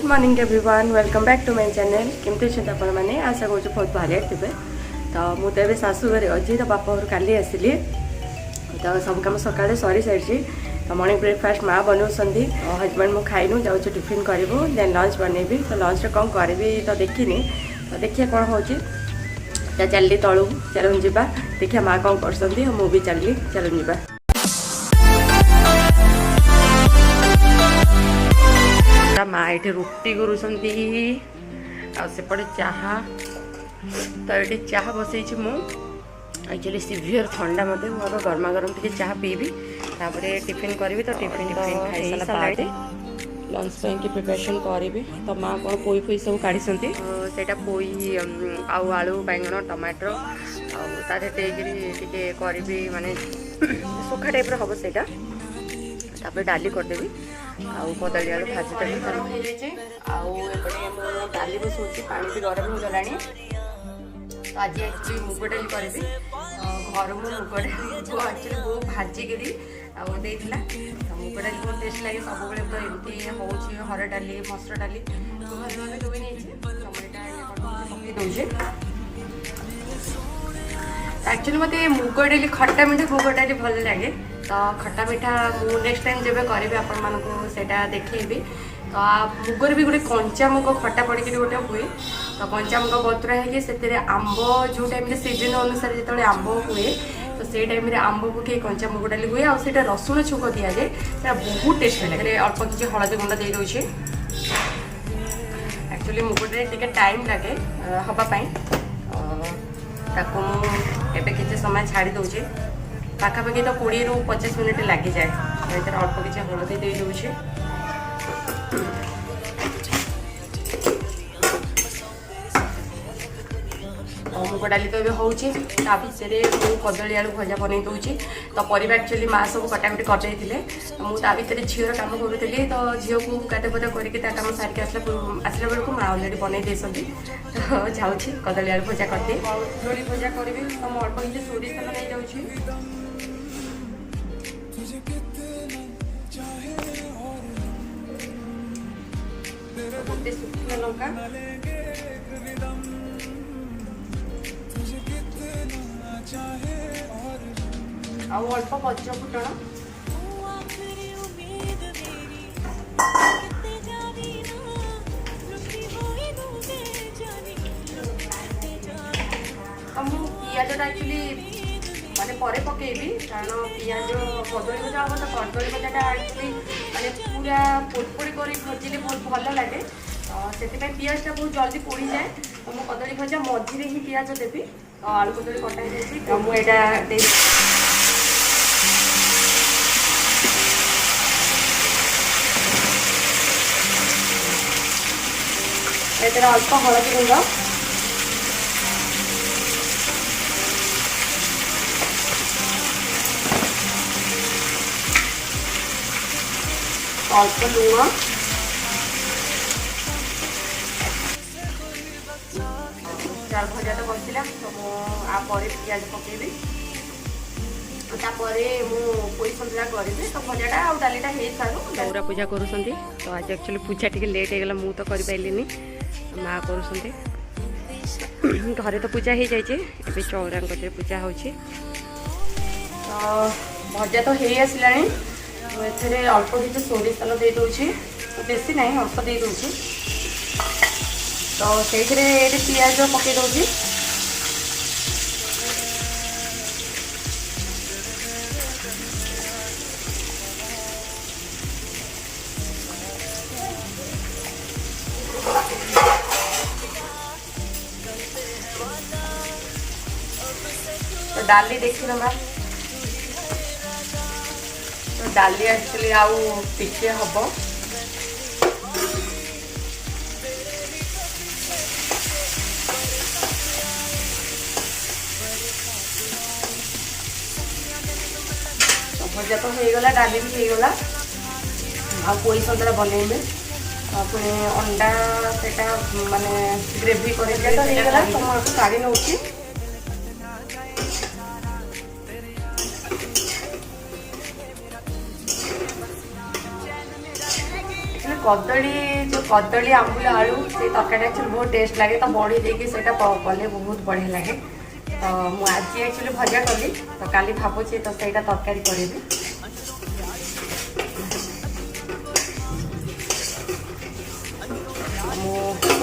Morning everyone welcome back to my channel केमती अच्छे आपण मैंने आशा करूँ बहुत भाले थे। तो मुझे शाशु घर अच्छी तो बापा घर काली आसली तो सब कम सका सरी सारी। तो मॉर्निंग ब्रेकफास्ट माँ बनाऊँगी हजबैंड मुझे खाइनु जाऊँ टिफिन करूँ देन लंच बनैबी। तो लंच कौन करी तो देखनी तो देखिए कौन हो चलली तलू चलून जा देखिए माँ कौन कर मुझे चलली चलून जा। माँ ये रुटी करुँगी आसपटे चाहा तो ये चाह बसई एक्चुअली सीवियर ठंडा मत मुझे गरमा गरम टे चाह पीबी तापर टिफिन करी। तो टिफिन खाई सारा लंच की प्रिपरेशन करी। तो माँ कौन पोई फोई सब काढ़ी से पोई आलू बैगन टमाटर आगे करी माने सुखा टाइप हम से डाली करदेवी आउ कदली आलू भाजी देवी डाली बसौची पानी भी गरम हो गला। तो आज एक्चुअली मुग डाली करी घर मुग डाली एक्चुअली बहुत भाजिकी देला। तो मुग डाली बहुत टेस्ट लगे सब तो एमती हो हर डाली मसुर डाली धोई नहीं दौचे। एक्चुअली मत मुग डाली खट्टा मीठा मुग डाली भल लगे। तो खट्टा मीठा मु नेक्स्ट टाइम जब करी आपण मानक सेटा देखी। तो मुगर भी गोटे कंचा मुग खट्टा पड़ी गोटे हुए। तो कंचा मुग बतुरा है आंब जो टाइम सीजन अनुसार जो आंब हुए तो से टाइम आंब पकई कंचा मुग डाली हुए आउ रसुण छुक दि जाए बहुत टेस्ट लगे। अल्प किसी हलदी गुंड दे दूसरी एक्चुअली मुगटे टे टाइम लगे हाँपाई मुझे किसी समय छाड़ी दूचे पाखापाखि तो 20 ରୁ 25 मिनट लगी जाए। तो अल्प किसी हलदी दे दूचे मुग डाली तो ये भितर मुझे कदली आलू भजा बन दूसरी। तो परिवा एक्चुअली माँ सब कटाकटी करदे तो मुझे भितर झीर कम करूली। तो झील को गाधे पदा करके कम सारिक आसला बेलू माँ अलरेडी बन दे। तो जाऊँ कदली आलू भजा करदे कदली भजा करी। तो मुझे अल्प किसी सोरिष तेल नहीं जाऊँ गोटे सुखा लंका आउ अल्प पच फुटण पियाज एक्चुअली माने परे पकेबी कारण पियाज कदली भजा हम तो कदली भजा एक्चुअली माने पूरा पोड़पोड़ी कर भजिले बहुत भल लगे। से पियाजटा बहुत जल्दी पोड़ी जाए। तो मुझे कदली भजा मझे ही पियाज देवी। तो आलू कदली कटा मुझे अल्प हलदी गुंड अल्प लुण चार भजा तो बसला। तो मुझे पियाज पकेबी पोई सतुला करी। तो भजाटा आ डालीटा हो सारू चौरा पूजा करूँ। तो आज एक्चुअली पूजा टी लेट होगा मुझे तो करें माँ कर घरे तो पूजा हो जाए चौरा पूजा हो। तो भजा तो हो आसला मुझे अल्प किसी सोरिष तेल दे दूसरी बेसी ना अल्प दे दूसरी। तो से पियाज पकई दूसरी तो डाली देखी ना। तो डाली एक्चुअली आउ टिके हम भजा तो होगला डाली भी होगला पोई सतुला बनइबे पुणी अंडा से माने ग्रेवी करगला तो काढ़ी नौ कदली आंबुल आलू से तरकारी एक्चुअली बहुत टेस्ट लगे तो बड़ी देके से कले बहुत बढ़िया लगे तो मुझे आज एक्चुअली भजा कली तो काली भावुची तो सहीटा तरकारी करी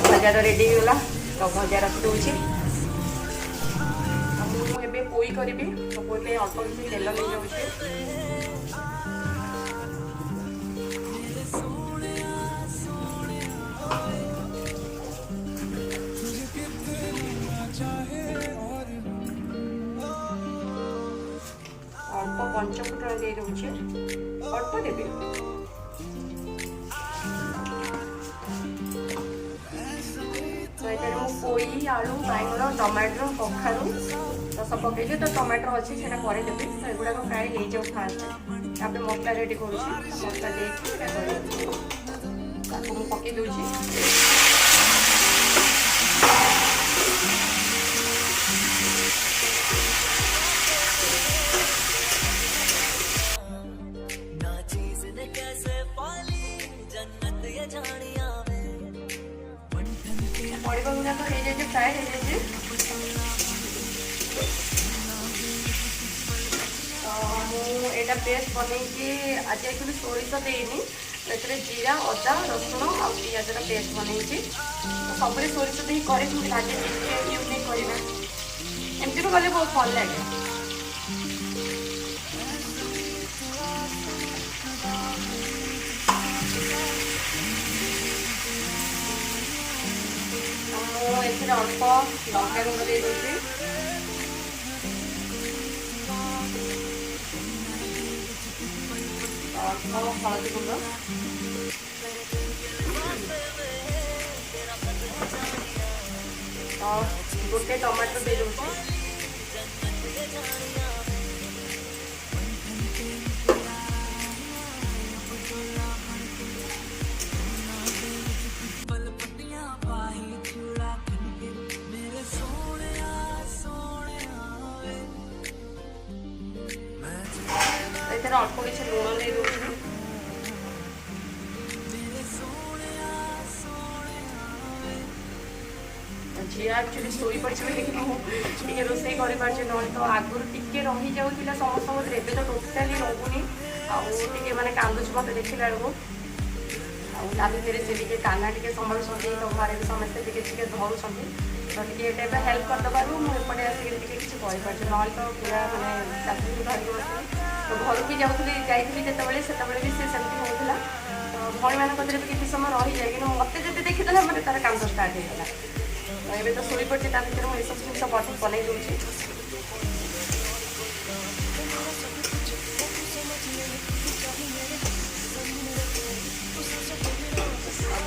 भजा तो रेडी होगा तो भजा रखिदे मुझे पोई करी तो पोई अल्प किसी तेल नहीं जाऊँगी अल्प पंचफुटन दे दूचे अल्प देवी तो ये पोई आलू बैगन टमाटो कखारू तो सब पकई तो टमाटो अच्छी से देवी तो एगुड़ा फ्राए हो जाऊ फास्ट मसला रेडी कर मसला देकी पकई दूसरी पड़वा गुड़ाक हो जाए फ्राए हो जाए तो मुझे पेस्ट बनई आज एक्चुअली सोरिष देनी तो जीरा अदा रसुण आ पिजर पेस्ट बनई तो सब सोरिष दे करे लगे यूज नहीं करना एमती भी गले बहुत भल लगे अल्प लंका गुंड दे दूसरी अल्प हलदी गुंड गोटे टमाटो दे दूसरी अल्प किसी लुण दे दूसरी झील एक्चुअली शोई पड़ी लेकिन रोसे कर तो आगुरी टी रही जाऊला समस्त एवं तो टोटाली रोनी आगे मैंने कांदुच मत देखला बेलू आलू मेरे से काना टे संभालुं तो घर भी समस्ते धरुं तो ये हेल्प करदेवु मुझे आसिक किसी कहीपर ना तो पूरा मैंने चाकरी धरिक बस तो घर की जाऊँगी भी से सेमती होता तो भाई मान भी किसी समय रही जाए कि मत जब देखीदेला मतलब तार कांद स्टार्ट होगा तो ये तो शोई पड़ी भर मुझे सब जिन बन बनई दूसरी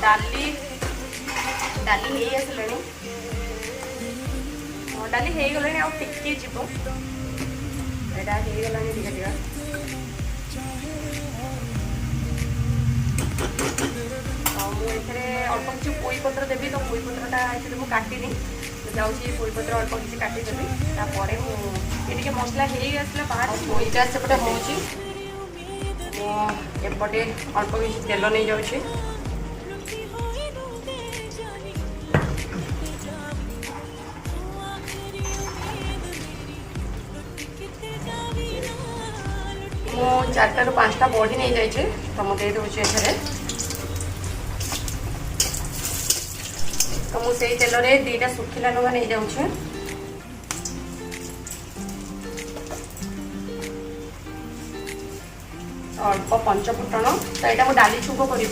डाली डाली हो आसले डाली हो गलानी आ टिके जीव यहाँ हो गलानी टिके टिका मुझे अल्प किसी पोई पत्र देवी तो पोई पत्रटा एक्चुअली मुझे काटिनी जाऊँगी पोई पत्र अल्प किसी काटिदेवी तापर मसला हो आसला बाहर पोईटा सेपटे होपटे अल्प किसी तेल नहीं जाऊँगी मो 4टा ରୁ 5टा बड़ी नहीं जाइए तो मुझे दूसरी एथे तो मुझे तेल में 2टा सुखिला लगा नहीं जाऊँ अल्प पंचफुटन तो यहाँ मुझे डाली छुक करी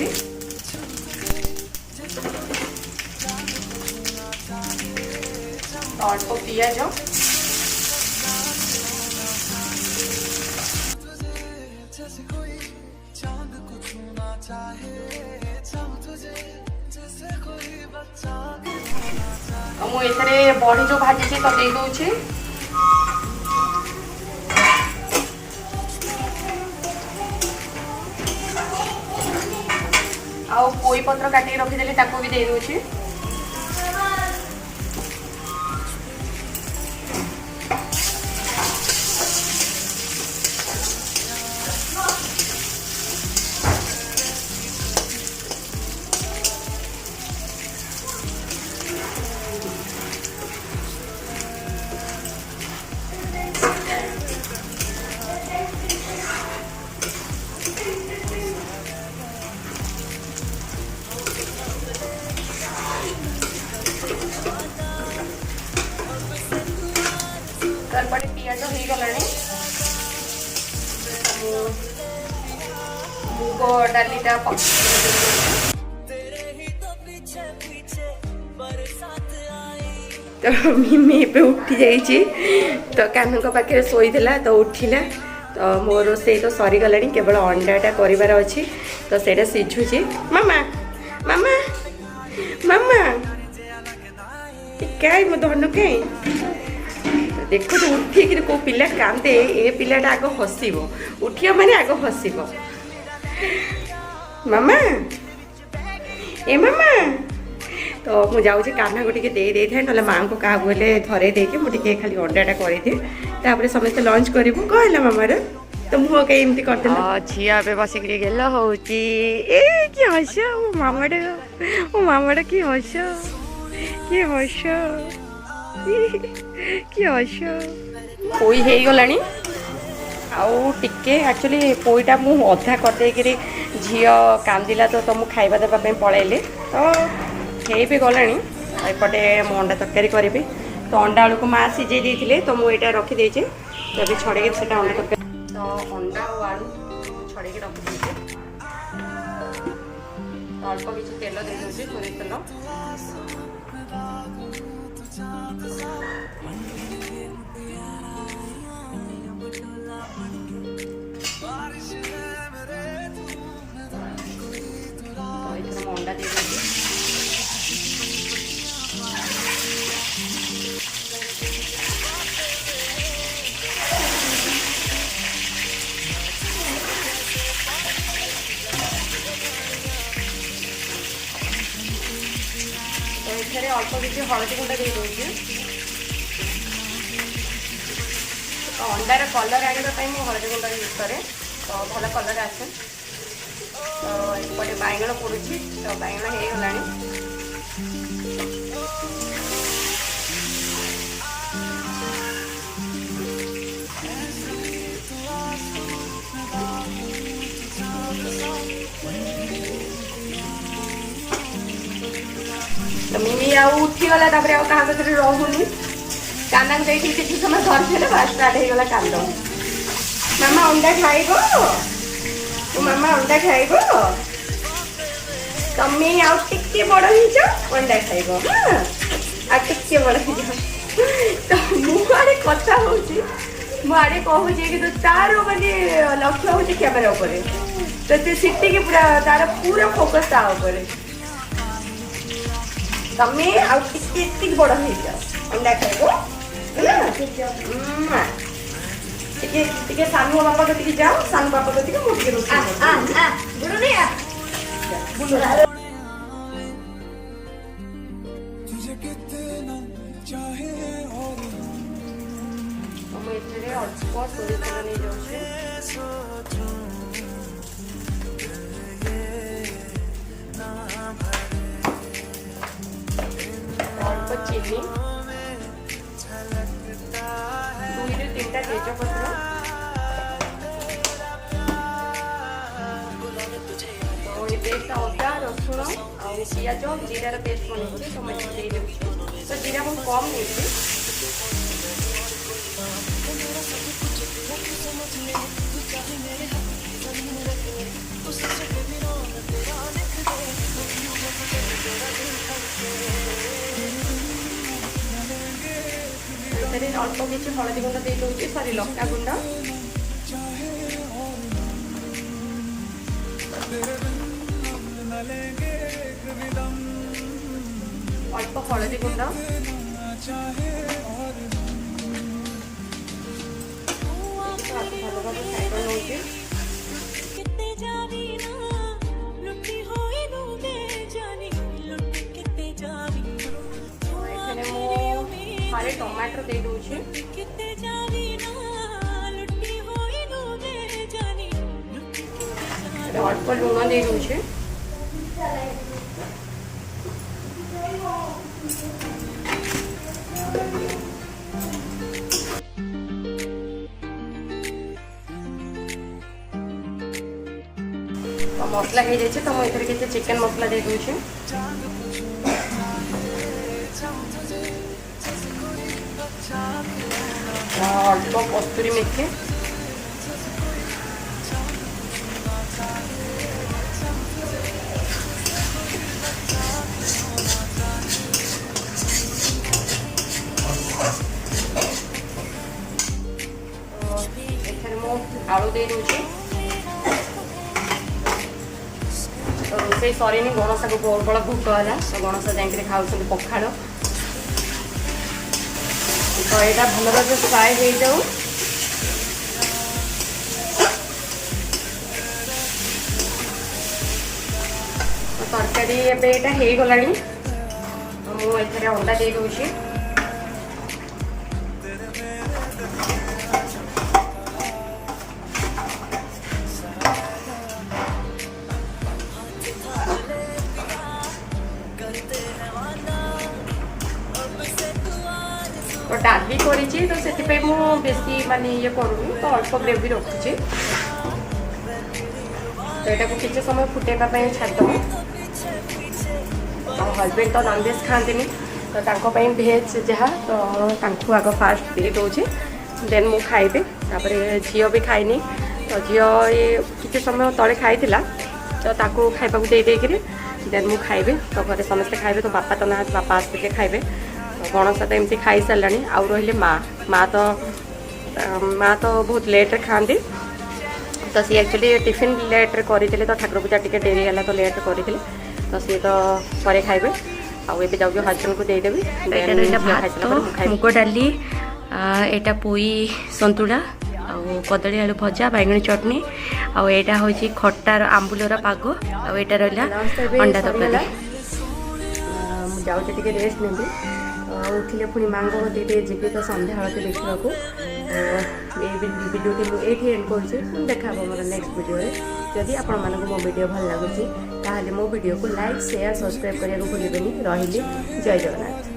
अल्प पियाज मुझे बड़ी जो भाजी तो दे दूची आउ पोई पत्र काटिक रखीदेली ताको भी दे दूची एपटे पियाज हो गलानी मुग डालीटा तो मिमी ए उठी जाइए तो कान्हू पाखे शोला तो उठिला तो मो रोसे तो सरीगला केवल अंडाटा करार अच्छी तो सेटा सिझुची मामा मामा मामा कहीं मो धनु कहीं देखो तो उठिक को पिला कांदे ए पिलाटा आग हसब उठिया माने आग हसब मामा ए मामा तो मुझे जाऊँ कान्हा को टे दे था ना माँ को क्या बोले धरे देके मुझे खाली अंडाटा कर समस्त लंच करूँ कहला मामार तो मुँह कहीं एमती करदे झीया ए बसिक गेल हो कि हस मो मामाटा कि हस कि हस कि हस पोई हो गलानी आउ टिके एक्चुअली पोईटा मु अधा करदे झील कांदिला तो मुझे खाଇବା देवाई पलैली तो हे भी गलानी एपटे मु अंडा तरकारी करी तो अंडा आलू को माँ सीझे देते तो मुझे रखीदे तो अभी छड़े से अंडा तरकारी तो अंडा और आलू छड़े रखीदे तो अल्प किसी तेल दे दूसरी सोरी तेल तो अंडा दे दूसरी अल्प किसी हलदी गुंडा दे दूसरी तो अंडार कलर आने मुझे हलदी गुंडा यूज करे तो भल कलर आसे तो एपटे बैगण पड़ुची तो बैगण हो गला तो मिमी उठीगला क्या रोनी काना को देखिए किसी समय धरते बात स्टार्ट हो गला कांद मामा अंडा खाइब तो मामा अंडा खाइब तमे आउ टिके बड़ होइछ अंडा खाइब हां आ टिके बड़ होइछ तो मुआरे कथा होची मुआरे कहू जे कि तो तार माने लक्ष्य होची कैमरा ऊपर तो ते सिटी के पूरा तार पूरा फोकस ता ऊपर तमे आउ टिके बड़ होइछ अंडा खाइब टिके सानू बापा कति जाओ सानू बापा कति मोटी रोटी बुलो नहीं बुलो तुझे कितना चाहे और हम इतने अल्प सोरी तेल नहीं जाउछे अल्प चिनी 2 ରୁ 3टा तेजपत्र तो ये पेस्ट अदा रसुण आ पियाज जीरार पेस्ट बने तो मैं दे दूँगी तो जीरा बहुत कम नहीं अल्प किसी हलदी गुंड दे दूसरी सॉरी लंका गुंड अल्प हलदी गुंड सारे टमाटर दे दूचे अल्प लुण दे दूचे तो मसला हो जाए तो मुझे चिकेन मसला दे दूचे अल्प कस्तूरी मेथी, आलू दे दूची तो रोसे सरीनी गणसा को प्रबल भोक है तो गणसा जाए खाऊ पखाड़ तो यहाँ भल भाव फ्राए हो जाऊ तरकारी एवं हो गला मुझे अंडा दे दूची तो डाली करी तो से बेसी माने ये करूनी तो अल्प ग्रेवी रखुची तो यहाँ को किसी समय फुटेबाई छाड़देव हजबैंड तो नॉनवेज खाती तो भेज जहाँ तो आग फास्ट दे दूचे देन मु खाइबे झील भी खाइनी तो झील ये किसी समय तले खाई तो खाइबा दे देन मु खाइबे तो घर समस्ते खाइबे तो बापा तो ना बापा आसते खाइबे गणसा तो एमती खाई सारे आउ रही माँ तो बहुत लेट्रे खाती तो सी एक्चुअली टिफिन लेट्रे करते तो ठाकुर पूजा टी डेरी है तो लेट करते तो सी तो पर खाइबे आउ जाऊँ हजबैंड को देदेवी मुग डाली यहाँ पोई संतुला आउ कदली आलू भजा बैगणी चटनी आउ यहाँ हूँ खटार आंबुलर पाग आउ यहाँ रहा अंडा तरकारी जाऊँ टे रेस्ट नेबी उठिले पुणी माँ को दे जी तो सन्ध्या आलती देखा भिडियोटी मुझे एंड कर देखा मोर नेक्स्ट वीडियो जदि आपण मानक मो वीडियो भल लगुच ताहले मो वीडियो को लाइक शेयर सब्सक्राइब करने को भूलें रही जय जगन्नाथ।